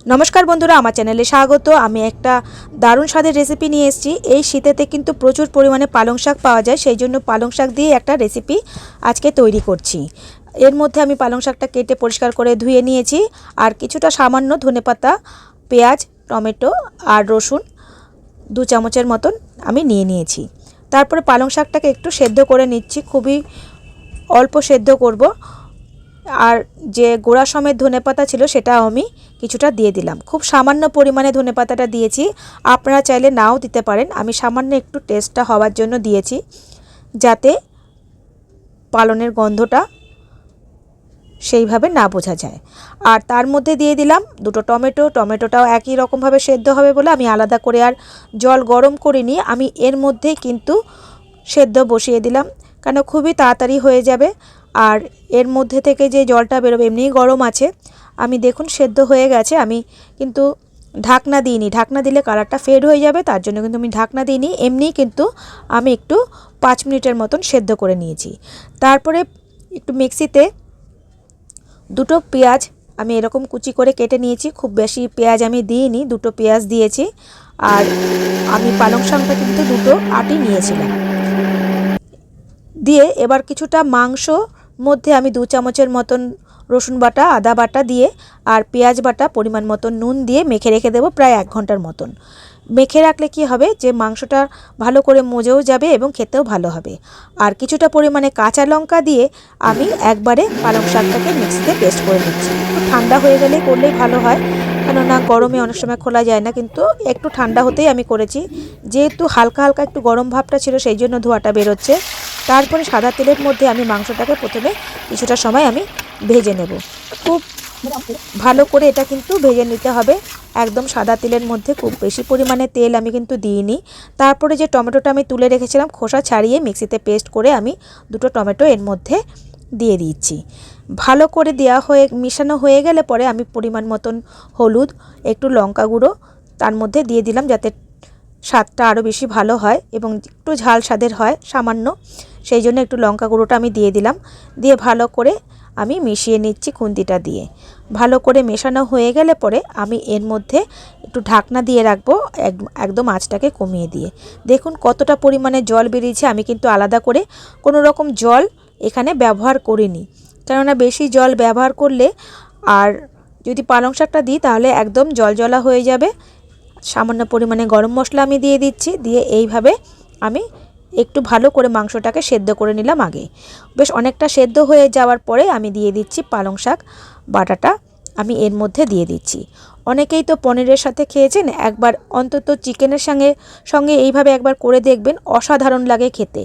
नमस्कार बंधुरा आमार चैनेले स्वागत। आमी एकटा दारुण स्वादेर रेसिपि निये एसेछि। एई शीतेते किन्तु प्रचुर परिमाणे पालং शाक पाওয়া যায়, सेई जोन्नो पालং शाक दिये एकटा रेसिपि आजके तैरि करछि। एर मध्ये आमी पालং शाकटा केटे परिष्कार करे धुए निয়েছি और किछुटा सामान्य धनेपाता, पेঁয়াজ, टमेटो और रसुन 2 चामचेर मतन आमी निये निয়েছি। तारपरे पालং शाकटाके एकटु सेদ্ধ करे निচ্ছি, खुबই अल्प सेদ্ধ करब। और जे गोड़ा समेत धनेपाता छिलो सेटा आमी কিছুটা দিয়ে দিলাম। খুব সামান্য পরিমাণে ধনেপাতাটা দিয়েছি, আপনারা চাইলে নাও দিতে পারেন। আমি সামান্য একটু টেস্টটা হওয়ার জন্য দিয়েছি, যাতে পালনের গন্ধটা সেইভাবে না বোঝা যায়। আর তার মধ্যে দিয়ে দিলাম দুটো টমেটো। টমেটোটাও একই রকমভাবে সেদ্ধ হবে বলে আমি আলাদা করে আর জল গরম করিনি। আমি এর মধ্যেই কিন্তু সেদ্ধ বসিয়ে দিলাম, কারণ খুবই তাড়াতাড়ি হয়ে যাবে। আর এর মধ্যে থেকে যে জলটা বেরোবে এমনিই গরম আছে। আমি দেখুন সেদ্ধ হয়ে গেছে। আমি কিন্তু ঢাকনা দিইনি, ঢাকনা দিলে কালারটা ফেড হয়ে যাবে, তার জন্য কিন্তু আমি ঢাকনা দিইনি। এমনি কিন্তু আমি একটু 5 মিনিটের মতন সেদ্ধ করে নিয়েছি। তারপরে একটু মিক্সিতে দুটো পেঁয়াজ আমি এরকম কুচি করে কেটে নিয়েছি। খুব বেশি পেঁয়াজ আমি দিইনি, দুটো পেঁয়াজ দিয়েছি। আর আমি পালং শাকটা কিন্তু দুটো আটি নিয়েছিলাম। দিয়ে এবার কিছুটা মাংস মধ্যে আমি 2 চামচের মতন রসুন বাটা, আদা বাটা দিয়ে আর পেঁয়াজ বাটা পরিমাণ মতন নুন দিয়ে মেখে রেখে দেবো প্রায় 1 ঘন্টার মতন। মেখে রাখলে কি হবে যে মাংসটা ভালো করে মজেও যাবে এবং খেতেও ভালো হবে। আর কিছুটা পরিমাণে কাঁচা লঙ্কা দিয়ে আমি একবারে পালং শাকটাকে মিক্সিতে পেস্ট করে নিচ্ছি। একটু ঠান্ডা হয়ে গেলে করলেই ভালো হয়, কেননা গরমে অনেক সময় খোলা যায় না, কিন্তু একটু ঠান্ডা হতেই আমি করেছি। যেহেতু হালকা হালকা একটু গরম ভাবটা ছিল সেই জন্য ধোঁয়াটা বেরোচ্ছে। তারপরে সাদা তেলের মধ্যে আমি মাংসটাকে প্রথমে কিছুটা সময় আমি ভেজে নেব। খুব ভালো করে এটা কিন্তু ভেজে নিতে হবে, একদম সাদা তেলের মধ্যে। খুব বেশি পরিমাণে তেল আমি কিন্তু দিইনি। তারপরে যে টমেটোটা আমি তুলে রেখেছিলাম খোসা ছাড়িয়ে মিক্সিতে পেস্ট করে আমি দুটো টমেটো এর মধ্যে দিয়ে দিচ্ছি। ভালো করে দেওয়া হয়ে মিশানো হয়ে গেলে পরে আমি পরিমাণ মতন হলুদ, একটু লঙ্কা গুঁড়ো তার মধ্যে দিয়ে দিলাম, যাতে স্বাদটা আরও বেশি ভালো হয় এবং একটু ঝাল স্বাদের হয় সামান্য, সেই জন্য একটু লঙ্কা গুঁড়োটা আমি দিয়ে দিলাম। দিয়ে ভালো করে আমি মিশিয়ে নিচ্ছি খুন্তিটা দিয়ে। ভালো করে মেশানো হয়ে গেলে পরে আমি এর মধ্যে একটু ঢাকনা দিয়ে রাখবো, একদম আঁচটাকে কমিয়ে দিয়ে। দেখুন কতটা পরিমাণে জল বেরিয়েছে। আমি কিন্তু আলাদা করে কোনো রকম জল এখানে ব্যবহার করিনি, কেননা বেশি জল ব্যবহার করলে আর যদি পালং শাকটা দিই তাহলে একদম জলজলা হয়ে যাবে। সামান্য পরিমাণে গরম মশলা আমি দিয়ে দিচ্ছি। দিয়ে এইভাবে আমি একটু ভালো করে মাংসটাকে সেদ্ধ করে নিলাম আগে। বেশ অনেকটা সেদ্ধ হয়ে যাওয়ার পরে আমি দিয়ে দিচ্ছি পালং শাক বাটাটা, আমি এর মধ্যে দিয়ে দিচ্ছি। অনেকেই তো পনিরের সাথে খেয়েছেন, একবার অন্তত চিকেনের সঙ্গে এইভাবে একবার করে দেখবেন, অসাধারণ লাগে খেতে।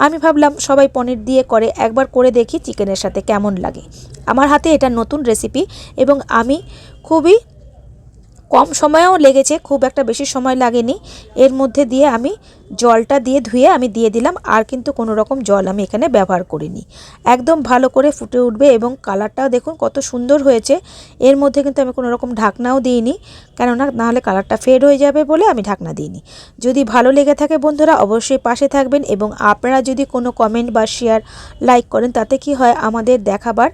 আমি ভাবলাম সবাই পনির দিয়ে করে, একবার করে দেখি চিকেনের সাথে কেমন লাগে। আমার হাতে এটা নতুন রেসিপি এবং আমি খুবই কম সময়েও লেগেছে, খুব একটা বেশি সময় লাগেনি। এর মধ্যে দিয়ে আমি জলটা দিয়ে ধুয়ে আমি দিয়ে দিলাম, আর কিন্তু কোনো রকম জল আমি এখানে ব্যবহার করিনি। একদম ভালো করে ফুটে উঠবে এবং কালারটাও দেখুন কত সুন্দর হয়েছে। এর মধ্যে কিন্তু আমি কোনো রকম ঢাকনাও দিইনি, কেননা নাহলে কালারটা ফেড হয়ে যাবে বলে আমি ঢাকনা দিইনি। যদি ভালো লেগে থাকে বন্ধুরা অবশ্যই পাশে থাকবেন, এবং আপনারা যদি কোনো কমেন্ট বা শেয়ার লাইক করেন তাতে কি হয় আমাদের দেখাবার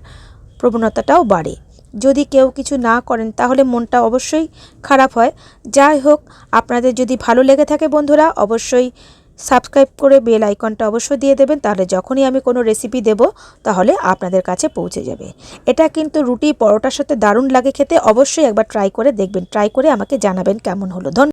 প্রবণতাটাও বাড়ে। যদি কেউ কিছু না করেন তাহলে মনটা অবশ্যই খারাপ হয়। যাই হোক, আপনাদের যদি ভালো লেগে থাকে বন্ধুরা অবশ্যই সাবস্ক্রাইব করে বেল আইকনটা অবশ্যই দিয়ে দেবেন, তাহলে যখনই আমি কোনো রেসিপি দেব তাহলে আপনাদের কাছে পৌঁছে যাবে। এটা কিন্তু রুটি পরোটার সাথে দারুণ লাগে খেতে। অবশ্যই একবার ট্রাই করে দেখবেন, ট্রাই করে আমাকে জানাবেন কেমন হলো। ধন্যবাদ।